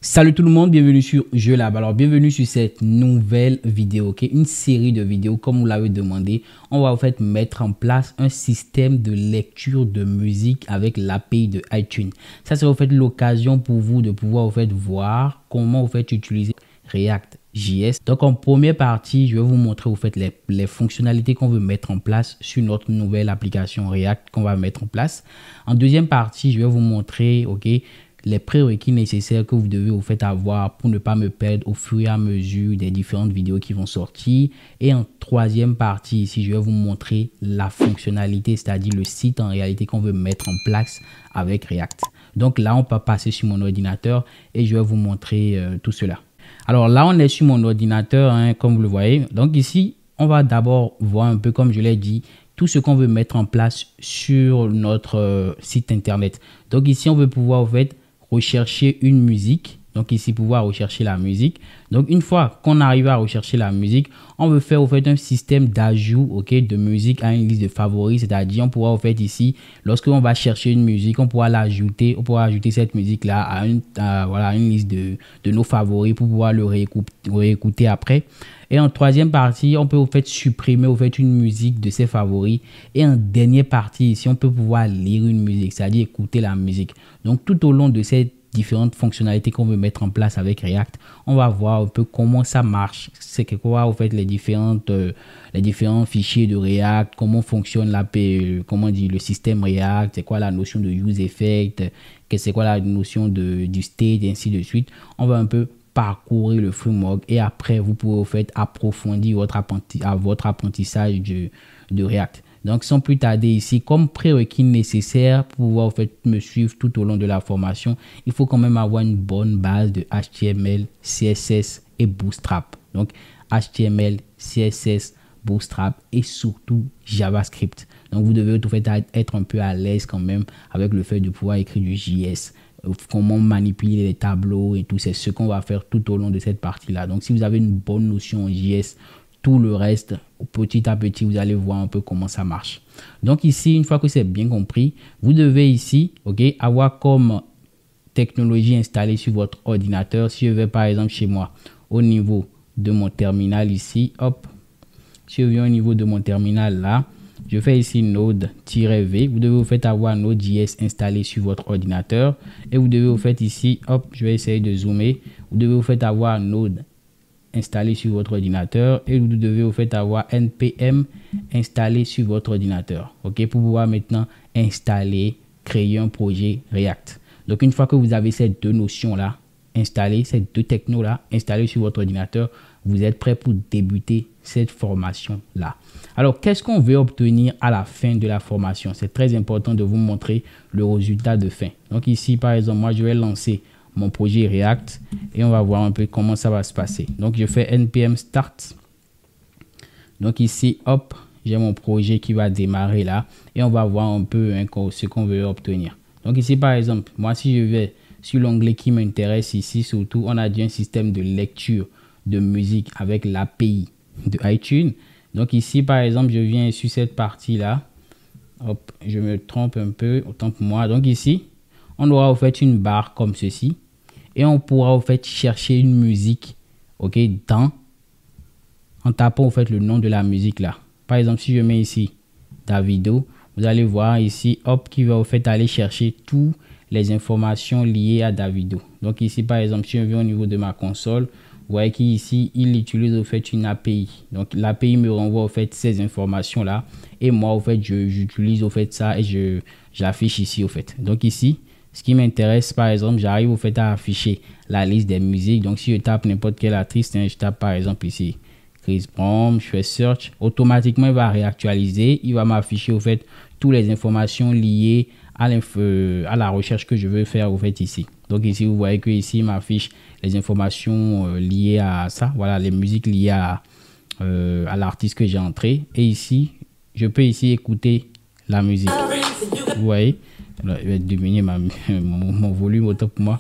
Salut tout le monde, bienvenue sur Jeux-Lab. Alors bienvenue sur cette nouvelle vidéo, ok, une série de vidéos comme vous l'avez demandé. On va en fait mettre en place un système de lecture de musique avec l'API de iTunes. Ça c'est en fait l'occasion pour vous de pouvoir en fait voir comment en fait utiliser React.js. Donc en première partie, je vais vous montrer en fait les fonctionnalités qu'on veut mettre en place sur notre nouvelle application React qu'on va mettre en place. En deuxième partie, je vais vous montrer, ok, les prérequis nécessaires que vous devez au fait avoir pour ne pas me perdre au fur et à mesure des différentes vidéos qui vont sortir. Et en troisième partie ici, je vais vous montrer la fonctionnalité, c'est-à-dire le site en réalité qu'on veut mettre en place avec React. Donc là, on peut passer sur mon ordinateur et je vais vous montrer tout cela. Alors là, on est sur mon ordinateur, hein, comme vous le voyez. Donc ici, on va d'abord voir un peu, comme je l'ai dit, tout ce qu'on veut mettre en place sur notre site internet. Donc ici, on veut pouvoir en fait rechercher une musique. Donc ici, pouvoir rechercher la musique. Donc une fois qu'on arrive à rechercher la musique, on veut faire en fait un système d'ajout, ok, de musique à une liste de favoris. C'est-à-dire, on pourra en fait ici, lorsque on va chercher une musique, on pourra l'ajouter, on pourra ajouter cette musique là à une liste de nos favoris pour pouvoir le réécouter après. Et en troisième partie, on peut en fait supprimer en fait une musique de ses favoris. Et en dernière partie ici, on peut pouvoir lire une musique, c'est-à-dire écouter la musique. Donc tout au long de ces différentes fonctionnalités qu'on veut mettre en place avec React, on va voir un peu comment ça marche. C'est quoi en fait les différents fichiers de React, comment fonctionne comment dit le système React, c'est quoi la notion de use effect, c'est quoi la notion du state et ainsi de suite. On va un peu parcourir le framework et après vous pouvez en fait approfondir votre apprentissage de React. Donc sans plus tarder ici, comme prérequis nécessaire pour pouvoir en fait me suivre tout au long de la formation, il faut quand même avoir une bonne base de HTML, CSS et Bootstrap. Donc HTML, CSS, Bootstrap et surtout JavaScript. Donc vous devez tout fait être un peu à l'aise quand même avec le fait de pouvoir écrire du JS. Comment manipuler les tableaux et tout, c'est ce qu'on va faire tout au long de cette partie là. Donc si vous avez une bonne notion en JS, tout le reste, petit à petit, vous allez voir un peu comment ça marche. Donc ici, une fois que c'est bien compris, vous devez ici, ok, avoir comme technologie installée sur votre ordinateur. Si je vais par exemple chez moi, au niveau de mon terminal ici, hop, si je viens au niveau de mon terminal là, je fais ici Node-V. Vous devez au fait avoir Node.js installé sur votre ordinateur. Et vous devez au fait ici, hop, je vais essayer de zoomer. Vous devez au fait avoir Node installé sur votre ordinateur. Et vous devez au fait avoir NPM installé sur votre ordinateur. Ok, pour pouvoir maintenant installer, créer un projet React. Donc une fois que vous avez ces deux notions là installées, ces deux technos là installés sur votre ordinateur, vous êtes prêt pour débuter cette formation là. Alors qu'est-ce qu'on veut obtenir à la fin de la formation? C'est très important de vous montrer le résultat de fin. Donc ici par exemple, moi je vais lancer mon projet React et on va voir un peu comment ça va se passer. Donc je fais npm start. Donc ici hop, j'ai mon projet qui va démarrer là et on va voir un peu ce qu'on veut obtenir. Donc ici par exemple, moi si je vais sur l'onglet qui m'intéresse ici, surtout on a dit un système de lecture de musique avec l'API de iTunes. Donc ici par exemple, je viens sur cette partie là, hop, je me trompe un peu, autant pour moi. Donc ici on aura en fait une barre comme ceci et on pourra en fait chercher une musique, ok, en tapant en fait le nom de la musique là. Par exemple, si je mets ici Davido, vous allez voir ici, hop, qui va en fait aller chercher toutes les informations liées à Davido. Donc ici par exemple, si je viens au niveau de ma console, vous voyez qu'ici il utilise au fait une API. Donc l'API me renvoie au fait ces informations là et moi au fait j'utilise au fait ça et j'affiche ici au fait. Donc ici ce qui m'intéresse, par exemple, j'arrive au fait à afficher la liste des musiques. Donc si je tape n'importe quelle artiste, hein, je tape par exemple ici Chris Brown, je fais search, automatiquement il va réactualiser, il va m'afficher au fait toutes les informations liées à la recherche que je veux faire au fait ici. Donc ici vous voyez que ici il m'affiche les informations liées à ça, voilà, les musiques liées à l'artiste que j'ai entré. Et ici je peux ici écouter la musique, vous voyez. Je vais diminuer mon volume autant pour moi.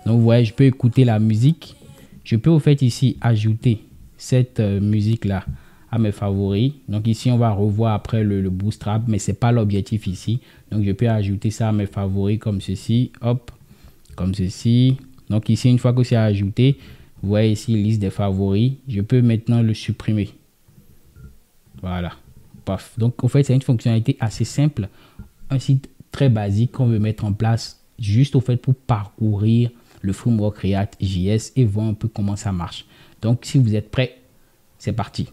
Donc vous voyez, je peux écouter la musique. Je peux au fait ici ajouter cette musique là à mes favoris. Donc ici on va revoir après le bootstrap, mais c'est pas l'objectif ici. Donc je peux ajouter ça à mes favoris comme ceci, hop, comme ceci. Donc ici, une fois que c'est ajouté, vous voyez ici liste des favoris. Je peux maintenant le supprimer. Voilà. Paf. Donc en fait, c'est une fonctionnalité assez simple. Un site très basique qu'on veut mettre en place juste au fait pour parcourir le framework React.js et voir un peu comment ça marche. Donc si vous êtes prêts, c'est parti.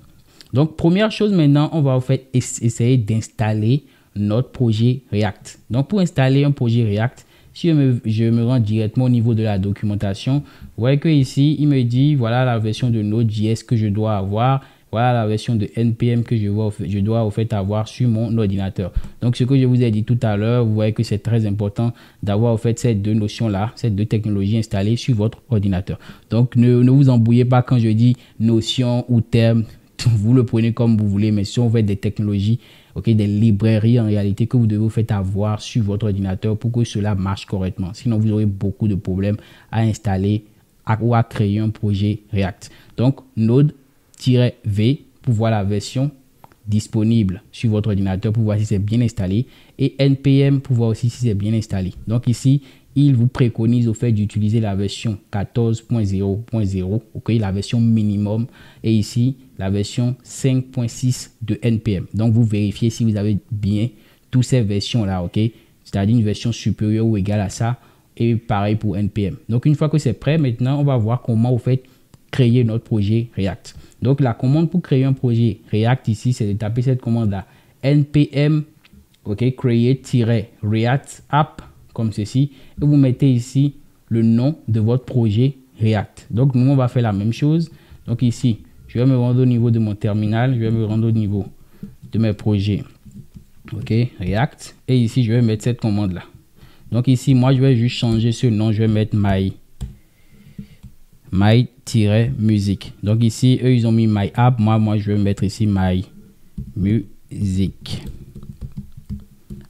Donc première chose maintenant, on va en fait essayer d'installer notre projet React. Donc pour installer un projet React, si je me rends directement au niveau de la documentation, vous voyez que ici il me dit voilà la version de Node.js que je dois avoir. Voilà la version de NPM que je dois au fait avoir sur mon ordinateur. Donc, ce que je vous ai dit tout à l'heure, vous voyez que c'est très important d'avoir au fait ces deux notions-là, ces deux technologies installées sur votre ordinateur. Donc, ne vous embrouillez pas quand je dis notion ou terme. Vous le prenez comme vous voulez, mais ce sont en fait des technologies, okay, des librairies en réalité que vous devez au fait avoir sur votre ordinateur pour que cela marche correctement. Sinon, vous aurez beaucoup de problèmes à installer ou à créer un projet React. Donc, Node-V pour voir la version disponible sur votre ordinateur pour voir si c'est bien installé et NPM pour voir aussi si c'est bien installé. Donc ici, il vous préconise au fait d'utiliser la version 14.0.0, ok, la version minimum, et ici la version 5.6 de NPM. Donc vous vérifiez si vous avez bien toutes ces versions là, ok, c'est-à-dire une version supérieure ou égale à ça, et pareil pour NPM. Donc une fois que c'est prêt, maintenant on va voir comment au fait créer notre projet React. Donc la commande pour créer un projet React ici, c'est de taper cette commande là, npm, ok, create-react app, comme ceci, et vous mettez ici le nom de votre projet React. Donc nous on va faire la même chose. Donc ici, je vais me rendre au niveau de mon terminal, je vais me rendre au niveau de mes projets, ok, React, et ici je vais mettre cette commande là. Donc ici, moi je vais juste changer ce nom, je vais mettre my-music. Donc ici, eux, ils ont mis my app. Moi, je vais mettre ici my music.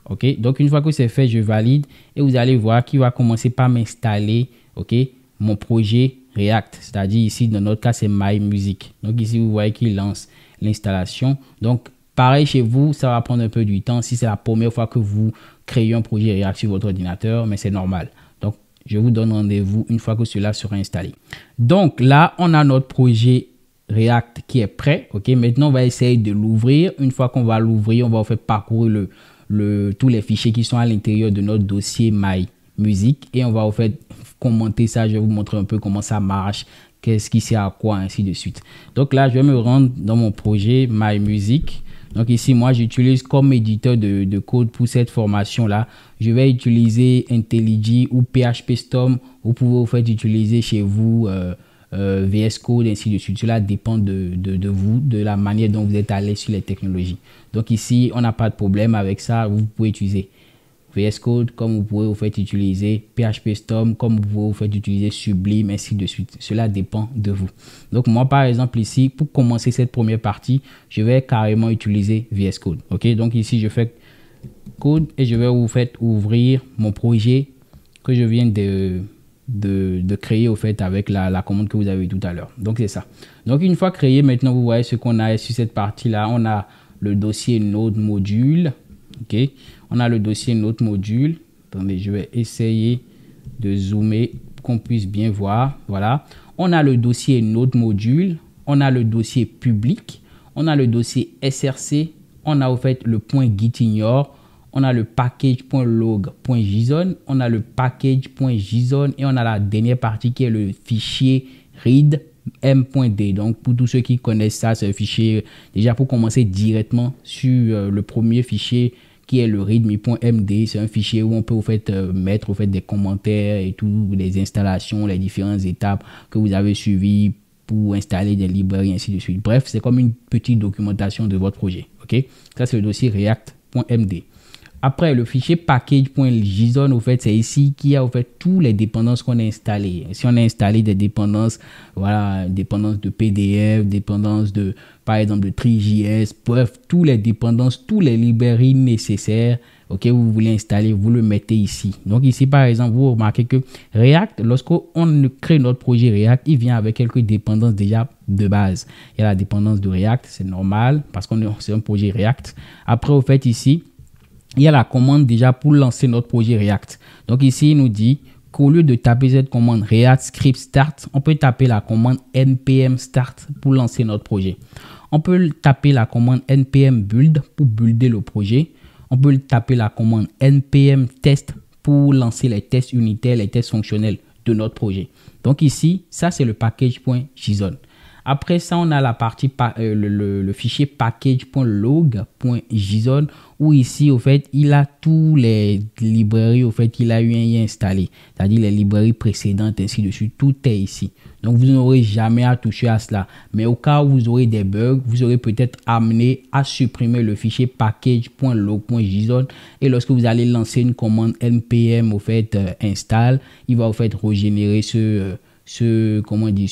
Ok. Donc, une fois que c'est fait, je valide et vous allez voir qu'il va commencer par m'installer, ok, mon projet React. C'est-à-dire ici, dans notre cas, c'est my music. Donc ici, vous voyez qu'il lance l'installation. Donc, pareil chez vous, ça va prendre un peu du temps si c'est la première fois que vous créez un projet React sur votre ordinateur, mais c'est normal. Donc, je vous donne rendez-vous une fois que cela sera installé. Donc là, on a notre projet React qui est prêt. Ok, maintenant, on va essayer de l'ouvrir. Une fois qu'on va l'ouvrir, on va en fait parcourir tous les fichiers qui sont à l'intérieur de notre dossier My Music. Et on va en fait commenter ça. Je vais vous montrer un peu comment ça marche, qu'est-ce qui sert à quoi, ainsi de suite. Donc là, je vais me rendre dans mon projet My Music. Donc ici, moi, j'utilise comme éditeur de code pour cette formation-là. Je vais utiliser IntelliJ ou PHP Storm. Vous pouvez en fait utiliser chez vous VS Code, ainsi de suite. Cela dépend de vous, de la manière dont vous êtes à l'aise sur les technologies. Donc ici, on n'a pas de problème avec ça. Vous pouvez utiliser VS Code, comme vous pouvez en fait utiliser PHP Storm, comme vous pouvez en fait utiliser Sublime, ainsi de suite. Cela dépend de vous. Donc moi, par exemple, ici, pour commencer cette première partie, je vais carrément utiliser VS Code. Ok, donc ici, je fais code et je vais vous faire ouvrir mon projet que je viens de créer au fait avec la commande que vous avez tout à l'heure. Donc c'est ça. Donc une fois créé, maintenant vous voyez ce qu'on a sur cette partie là. On a le dossier Node module. Ok, on a le dossier Node module. Attendez, je vais essayer de zoomer pour qu'on puisse bien voir. Voilà, on a le dossier Node module, on a le dossier public, on a le dossier src, on a au fait le point gitignore, on a le package.log.json, on a le package.json et on a la dernière partie qui est le fichier read m.d. Donc pour tous ceux qui connaissent ça, c'est un fichier déjà pour commencer directement sur le premier fichier qui est le readme.md. C'est un fichier où on peut au fait mettre au fait des commentaires et tout, les installations, les différentes étapes que vous avez suivies pour installer des librairies, ainsi de suite. Bref, c'est comme une petite documentation de votre projet. Ok, ça c'est le dossier react.md. Après, le fichier package.json, au fait, c'est ici qu'il y a au fait tous les dépendances qu'on a installées. Si on a installé des dépendances, voilà, dépendances de PDF, dépendances de, par exemple, de Three.js, bref, toutes les dépendances, toutes les librairies nécessaires, ok, vous voulez installer, vous le mettez ici. Donc ici, par exemple, vous remarquez que React, lorsqu'on crée notre projet React, il vient avec quelques dépendances déjà de base. Il y a la dépendance de React, c'est normal parce que c'est un projet React. Après, au fait, ici, il y a la commande déjà pour lancer notre projet React. Donc ici, il nous dit qu'au lieu de taper cette commande React Script Start, on peut taper la commande npm start pour lancer notre projet. On peut taper la commande npm build pour builder le projet. On peut taper la commande npm test pour lancer les tests unitaires, les tests fonctionnels de notre projet. Donc ici, ça c'est le package.json. Après ça, on a la partie, le fichier package.log.json où ici, au fait, il a tous les librairies, au fait, il a eu un installé. C'est-à-dire les librairies précédentes, ainsi de suite. Tout est ici. Donc, vous n'aurez jamais à toucher à cela. Mais au cas où vous aurez des bugs, vous aurez peut-être amené à supprimer le fichier package.log.json. Et lorsque vous allez lancer une commande npm, au fait, install, il va, au fait, régénérer ce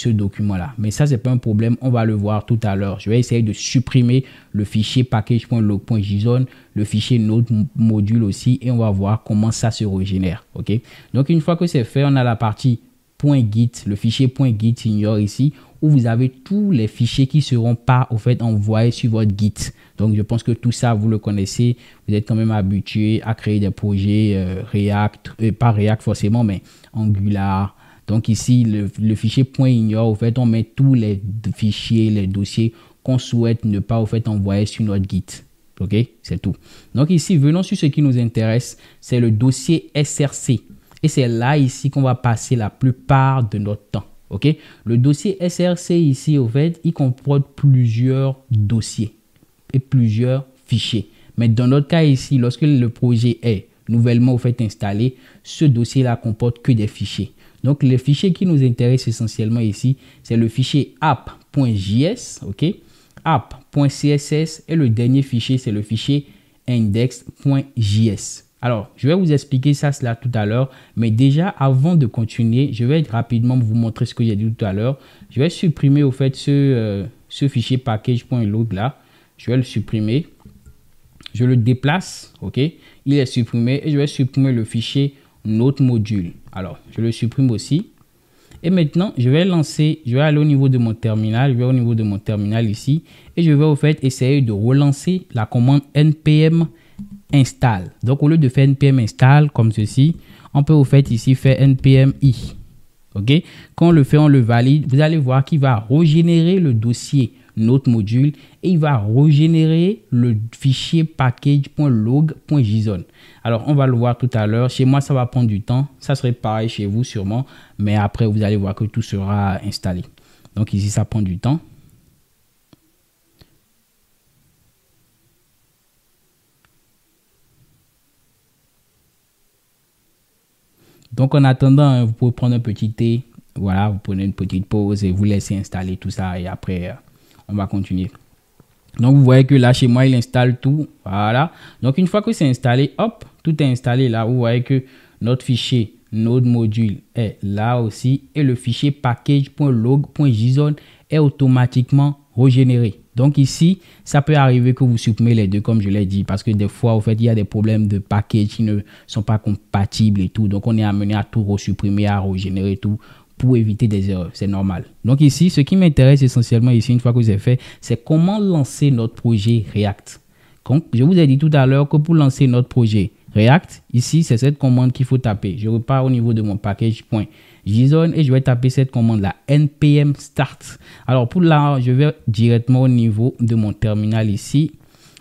document là. Mais ça, c'est pas un problème, on va le voir tout à l'heure. Je vais essayer de supprimer le fichier package.log.json, le fichier node module aussi, et on va voir comment ça se régénère. Ok, donc une fois que c'est fait, on a la partie .git, le fichier .git ignore ici, où vous avez tous les fichiers qui seront pas au fait envoyés sur votre Git. Donc je pense que tout ça vous le connaissez, vous êtes quand même habitué à créer des projets React, pas React forcément, mais Angular. Donc ici, le fichier .ignore, au fait, on met tous les fichiers, les dossiers qu'on souhaite ne pas au fait envoyer sur notre Git. Ok, c'est tout. Donc ici, venons sur ce qui nous intéresse, c'est le dossier SRC. Et c'est là ici qu'on va passer la plupart de notre temps. Ok, le dossier SRC ici, au fait, il comporte plusieurs dossiers et plusieurs fichiers. Mais dans notre cas ici, lorsque le projet est nouvellement au fait installé, ce dossier-là comporte que des fichiers. Donc, les fichiers qui nous intéressent essentiellement ici, c'est le fichier app.js, ok, app.css et le dernier fichier, c'est le fichier index.js. Alors, je vais vous expliquer cela tout à l'heure, mais déjà, avant de continuer, je vais rapidement vous montrer ce que j'ai dit tout à l'heure. Je vais supprimer au fait ce fichier package.log là. Je vais le supprimer. Je le déplace, ok, il est supprimé et je vais supprimer le fichier node module. Alors, je le supprime aussi. Et maintenant, je vais aller au niveau de mon terminal. Je vais au niveau de mon terminal ici. Et je vais au fait essayer de relancer la commande npm install. Donc, au lieu de faire npm install comme ceci, on peut au fait ici faire npm i. OK? Quand on le fait, on le valide. Vous allez voir qu'il va régénérer le dossier node module et il va régénérer le fichier package.log.json. Alors, on va le voir tout à l'heure. Chez moi, ça va prendre du temps. Ça serait pareil chez vous sûrement. Mais après, vous allez voir que tout sera installé. Donc ici, ça prend du temps. Donc, en attendant, vous pouvez prendre un petit thé. Voilà, vous prenez une petite pause et vous laissez installer tout ça. Et après, on va continuer. Donc, vous voyez que là, chez moi, il installe tout. Voilà. Donc, une fois que c'est installé, hop, tout est installé là. Vous voyez que notre fichier node module est là aussi. Et le fichier package.log.json est automatiquement régénéré. Donc ici, ça peut arriver que vous supprimez les deux comme je l'ai dit parce que des fois, au fait, il y a des problèmes de package qui ne sont pas compatibles et tout. Donc, on est amené à tout resupprimer, à régénérer tout pour éviter des erreurs. C'est normal. Donc ici, ce qui m'intéresse essentiellement ici, une fois que j'ai fait, c'est comment lancer notre projet React. Donc, je vous ai dit tout à l'heure que pour lancer notre projet React, ici, c'est cette commande qu'il faut taper. Je repars au niveau de mon package.json et je vais taper cette commande-là, npm start. Alors, pour là, je vais directement au niveau de mon terminal ici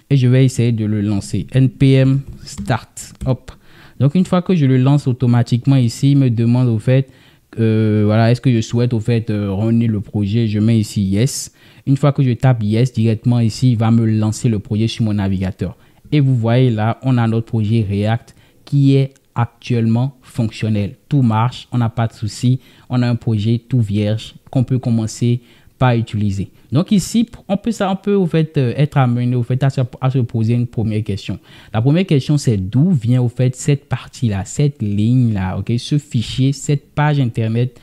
et je vais essayer de le lancer. npm start. Hop. Donc, une fois que je le lance automatiquement ici, il me demande au fait, voilà, est-ce que je souhaite au fait runner le projet? Je mets ici yes. Une fois que je tape yes directement ici, il va me lancer le projet sur mon navigateur. Et vous voyez là, on a notre projet React qui est actuellement fonctionnel. Tout marche, on n'a pas de souci. On a un projet tout vierge qu'on peut commencer par utiliser. Donc ici, on peut au fait être amené au fait à se poser une première question. La première question, c'est d'où vient au fait cette partie-là, cette ligne-là, ok, ce fichier, cette page internet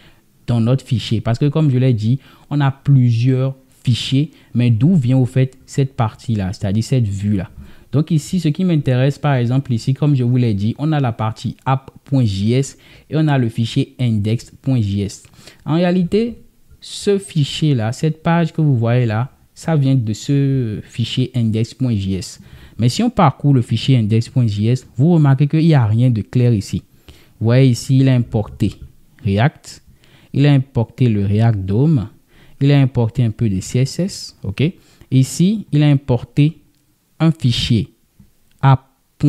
dans notre fichier. Parce que comme je l'ai dit, on a plusieurs fichiers, mais d'où vient au fait cette partie-là, c'est-à-dire cette vue-là. Donc ici, ce qui m'intéresse, par exemple, ici, comme je vous l'ai dit, on a la partie app.js et on a le fichier index.js. En réalité, ce fichier-là, cette page que vous voyez là, ça vient de ce fichier index.js. Mais si on parcourt le fichier index.js, vous remarquez qu'il n'y a rien de clair ici. Vous voyez ici, il a importé React. Il a importé le React DOM. Il a importé un peu de CSS. OK? Ici, il a importé un fichier app.css,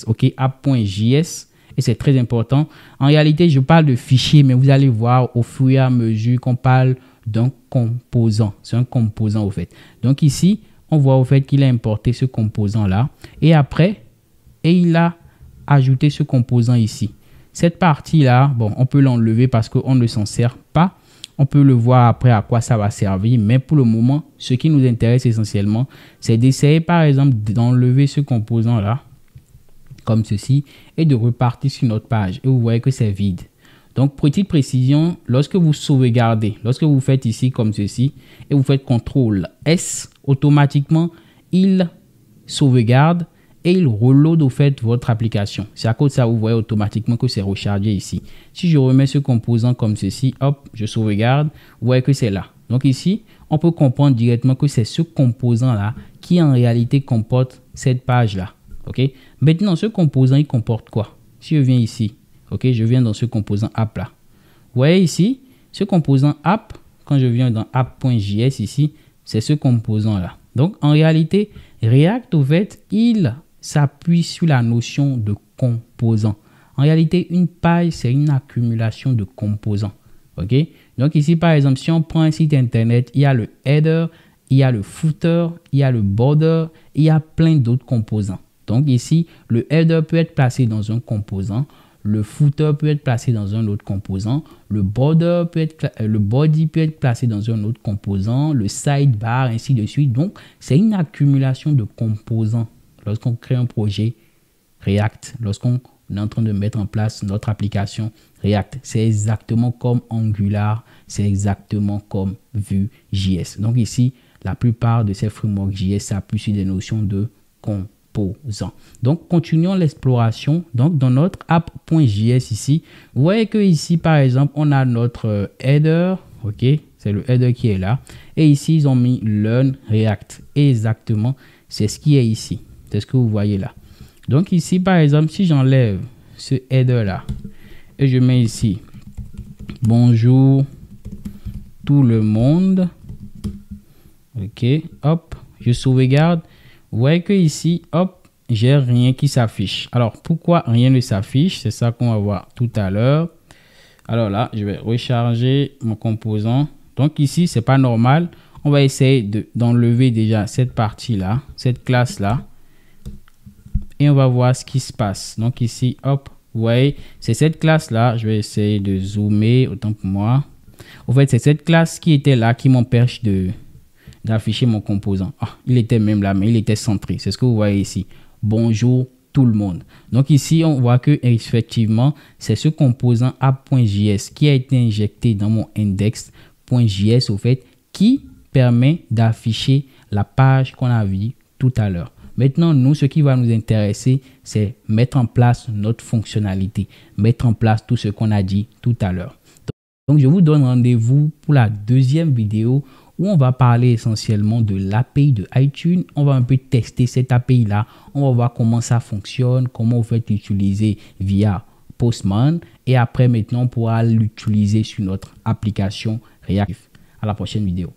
OK, app.js. Et c'est très important. En réalité, je parle de fichier, mais vous allez voir au fur et à mesure qu'on parle d'un composant. C'est un composant au fait. Donc ici, on voit au fait qu'il a importé ce composant-là. Et après, il a ajouté ce composant ici. Cette partie-là, bon, on peut l'enlever parce qu'on ne s'en sert pas. On peut le voir après à quoi ça va servir. Mais pour le moment, ce qui nous intéresse essentiellement, c'est d'essayer par exemple d'enlever ce composant-là, comme ceci, et de repartir sur notre page. Et vous voyez que c'est vide. Donc, petite précision, lorsque vous sauvegardez, lorsque vous faites ici comme ceci, et vous faites CTRL S, automatiquement, il sauvegarde et il reload au fait votre application. C'est à cause de ça, vous voyez automatiquement que c'est rechargé ici. Si je remets ce composant comme ceci, hop, je sauvegarde, vous voyez que c'est là. Donc ici, on peut comprendre directement que c'est ce composant-là qui en réalité comporte cette page-là. OK? Maintenant, ce composant, il comporte quoi? Si je viens ici, OK, je viens dans ce composant app là. Vous voyez ici, ce composant app, quand je viens dans app.js ici, c'est ce composant là. Donc, en réalité, React, au fait, il s'appuie sur la notion de composant. En réalité, une page, c'est une accumulation de composants. OK? Donc ici, par exemple, si on prend un site internet, il y a le header, il y a le footer, il y a le border, il y a plein d'autres composants. Donc ici, le header peut être placé dans un composant, le footer peut être placé dans un autre composant, le body peut être placé dans un autre composant, le sidebar, ainsi de suite. Donc, c'est une accumulation de composants lorsqu'on crée un projet React, lorsqu'on est en train de mettre en place notre application React. C'est exactement comme Angular, c'est exactement comme Vue.js. Donc ici, la plupart de ces frameworks JS s'appuient sur des notions de composants. Donc, continuons l'exploration. Donc, dans notre app.js ici, vous voyez que ici, par exemple, on a notre header. OK, c'est le header qui est là. Et ici, ils ont mis Learn React. Et exactement, c'est ce qui est ici. C'est ce que vous voyez là. Donc, ici, par exemple, si j'enlève ce header là et je mets ici bonjour tout le monde. OK, hop, je sauvegarde. Vous voyez que ici, hop, j'ai rien qui s'affiche. Alors, pourquoi rien ne s'affiche? C'est ça qu'on va voir tout à l'heure. Alors là, je vais recharger mon composant. Donc ici, c'est pas normal. On va essayer d'enlever déjà cette partie-là, cette classe-là. Et on va voir ce qui se passe. Donc ici, hop, vous voyez, c'est cette classe-là. Je vais essayer de zoomer autant pour moi. En fait, c'est cette classe qui était là qui m'empêche d'afficher mon composant. Ah, il était même là, mais il était centré. C'est ce que vous voyez ici. Bonjour tout le monde. Donc ici, on voit que effectivement, c'est ce composant app.js qui a été injecté dans mon index.js au fait, qui permet d'afficher la page qu'on a vue tout à l'heure. Maintenant, nous, ce qui va nous intéresser, c'est mettre en place notre fonctionnalité, mettre en place tout ce qu'on a dit tout à l'heure. Donc, je vous donne rendez-vous pour la deuxième vidéo où on va parler essentiellement de l'API de iTunes. On va un peu tester cette API-là. On va voir comment ça fonctionne, comment vous faites l'utiliser via Postman. Et après, maintenant, on pourra l'utiliser sur notre application React. À la prochaine vidéo.